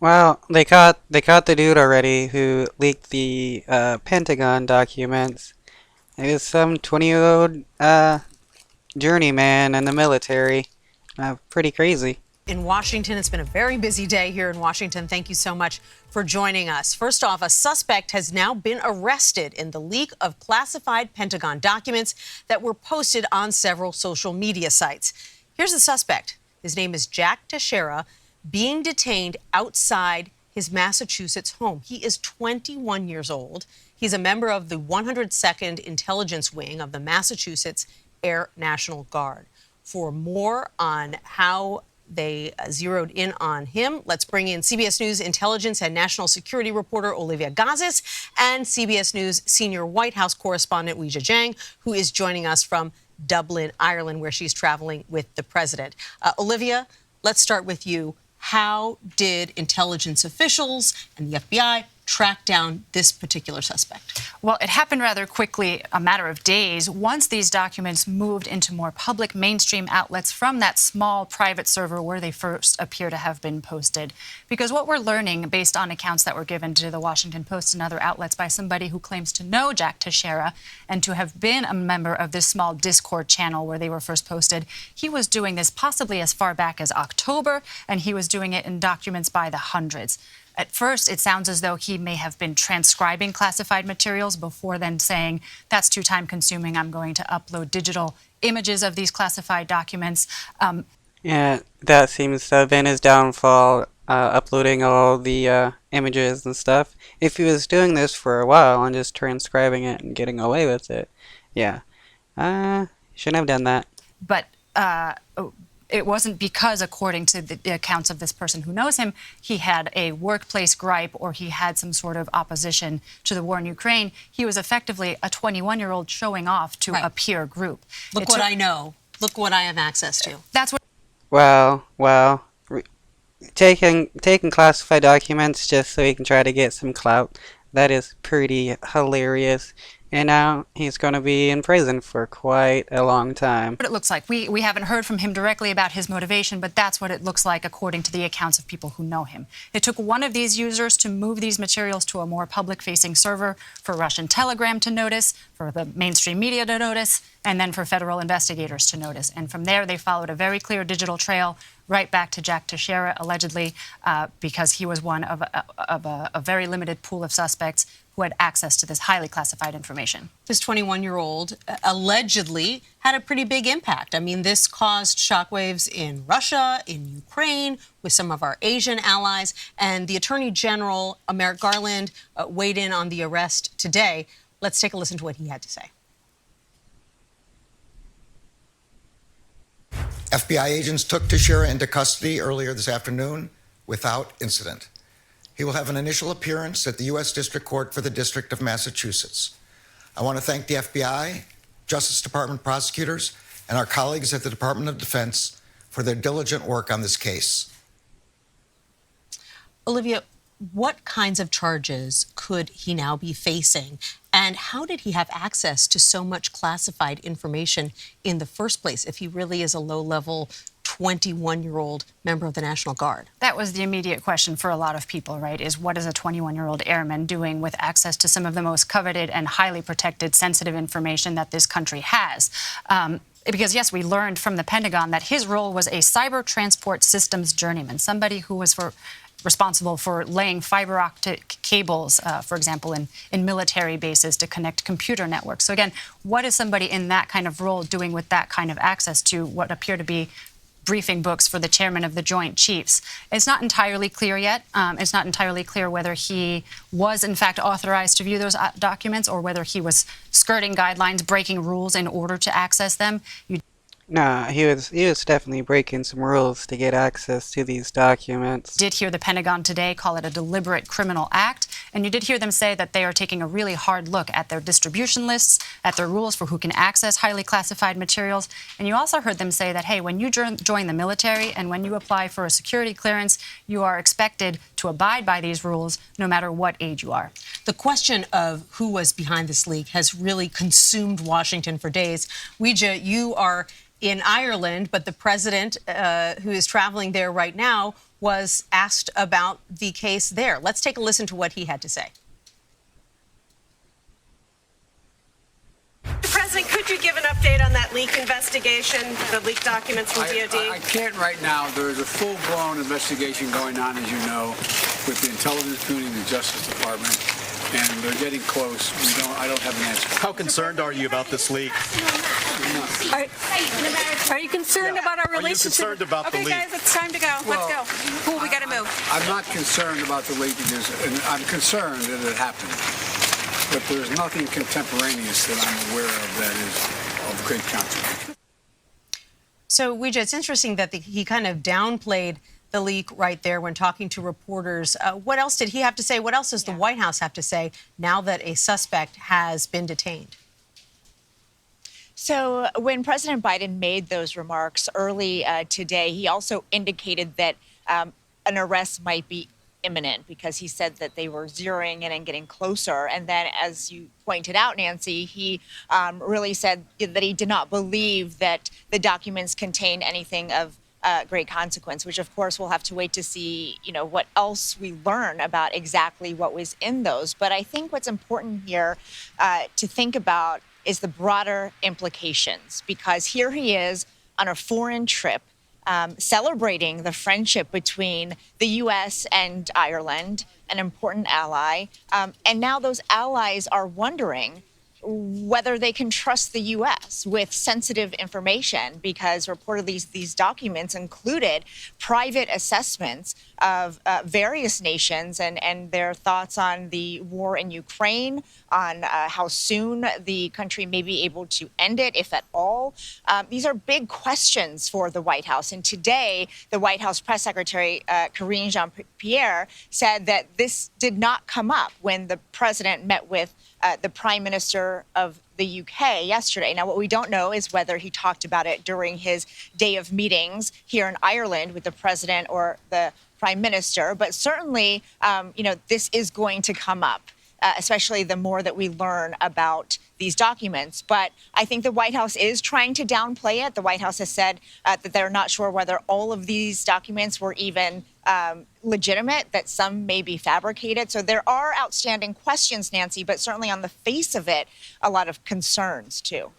Well, they caught the dude already who leaked the Pentagon documents. It was some 20-year-old journeyman in the military. Pretty crazy. In Washington, it's been a very busy day here in Washington. Thank you so much for joining us. First off, a suspect has now been arrested in the leak of classified Pentagon documents that were posted on several social media sites. Here's the suspect. His name is Jack Teixeira, being detained outside his Massachusetts home. He is 21 years old. He's a member of the 102nd Intelligence Wing of the Massachusetts Air National Guard. For more on how they zeroed in on him, let's bring in CBS News intelligence and national security reporter Olivia Gazis and CBS News senior White House correspondent Weijia Jiang, who is joining us from Dublin, Ireland, where she's traveling with the president. Olivia, let's start with you. How did intelligence officials and the FBI track down this particular suspect? Well, it happened rather quickly, a matter of days, once these documents moved into more public mainstream outlets from that small private server where they first appear to have been posted. Because what we're learning, based on accounts that were given to the Washington Post and other outlets by somebody who claims to know Jack Teixeira and to have been a member of this small Discord channel where they were first posted, he was doing this possibly as far back as October, and he was doing it in documents by the hundreds. At first, it sounds as though he may have been transcribing classified materials before then saying, that's too time-consuming, I'm going to upload digital images of these classified documents. Yeah, that seems to have been his downfall, uploading all the images and stuff. If he was doing this for a while and just transcribing it and getting away with it, yeah, shouldn't have done that. But it wasn't because, according to the accounts of this person who knows him, he had a workplace gripe or he had some sort of opposition to the war in Ukraine. He was effectively a 21-year-old showing off to a peer group. Look what I know. Look what I have access to. That's what. Well, taking classified documents just so he can try to get some clout, that is pretty hilarious. And now he's going to be in prison for quite a long time. What it looks like. We haven't heard from him directly about his motivation, but that's what it looks like according to the accounts of people who know him. It took one of these users to move these materials to a more public-facing server for Russian Telegram to notice, for the mainstream media to notice, and then for federal investigators to notice. And from there, they followed a very clear digital trail right back to Jack Teixeira, allegedly, because he was one of a very limited pool of suspects who had access to this highly classified information. This 21-year-old allegedly had a pretty big impact. I mean, this caused shockwaves in Russia, in Ukraine, with some of our Asian allies. And the Attorney General, Merrick Garland, weighed in on the arrest today. Let's take a listen to what he had to say. FBI agents took Teixeira into custody earlier this afternoon without incident. He will have an initial appearance at the U.S. District Court for the District of Massachusetts. I want to thank the FBI, Justice Department prosecutors, and our colleagues at the Department of Defense for their diligent work on this case. Olivia, what kinds of charges could he now be facing? And how did he have access to so much classified information in the first place if he really is a low-level 21-year-old member of the National Guard? That was the immediate question for a lot of people, right, is what is a 21-year-old airman doing with access to some of the most coveted and highly protected sensitive information that this country has? Because, yes, we learned from the Pentagon that his role was a cyber transport systems journeyman, somebody who was responsible for laying fiber optic cables, for example, in military bases to connect computer networks. So, again, what is somebody in that kind of role doing with that kind of access to what appear to be briefing books for the chairman of the Joint Chiefs? It's not entirely clear yet. It's not entirely clear whether he was, in fact, authorized to view those documents or whether he was skirting guidelines, breaking rules in order to access them. Nah, he was definitely breaking some rules to get access to these documents. Did hear the Pentagon today call it a deliberate criminal act, and you did hear them say that they are taking a really hard look at their distribution lists, at their rules for who can access highly classified materials, and you also heard them say that, hey, when you join the military and when you apply for a security clearance, you are expected to abide by these rules no matter what age you are. The question of who was behind this leak has really consumed Washington for days. Weijia, you are in Ireland, but the president, who is traveling there right now, was asked about the case there. Let's take a listen to what he had to say. Mr. President, could you give an update on that leak investigation, the leaked documents from DOD? I can't right now. There is a full-blown investigation going on, as you know, with the intelligence community and the Justice Department, and they're getting close. I don't have an answer. How concerned are you about this leak? Are you concerned about our relationship? Are you concerned about the leak? Okay, guys, it's time to go. Let's go. Cool, we got to move. I'm not concerned about the leakages, and I'm concerned that it happened. But there's nothing contemporaneous that I'm aware of that is of great consequence. So, Weijia, it's interesting that he kind of downplayed the leak right there when talking to reporters. What else did he have to say? What else does the White House have to say now that a suspect has been detained? So when President Biden made those remarks early today, he also indicated that an arrest might be imminent because he said that they were zeroing in and getting closer. And then, as you pointed out, Nancy, he really said that he did not believe that the documents contain anything of great consequence, which of course we'll have to wait to see, what else we learn about exactly what was in those. But I think what's important here to think about is the broader implications, because here he is on a foreign trip celebrating the friendship between the U.S. and Ireland, an important ally. And now those allies are wondering whether they can trust the U.S. with sensitive information, because reportedly these documents included private assessments of various nations and their thoughts on the war in Ukraine, on how soon the country may be able to end it, if at all. These are big questions for the White House. And today, the White House press secretary, Karine Jean-Pierre, said that this did not come up when the president met with the Prime Minister of the UK yesterday. Now, what we don't know is whether he talked about it during his day of meetings here in Ireland with the president or the Prime Minister, but certainly, this is going to come up, especially the more that we learn about these documents. But I think the White House is trying to downplay it. The White House has said that they're not sure whether all of these documents were even legitimate, that some may be fabricated. So there are outstanding questions, Nancy, but certainly on the face of it, a lot of concerns, too.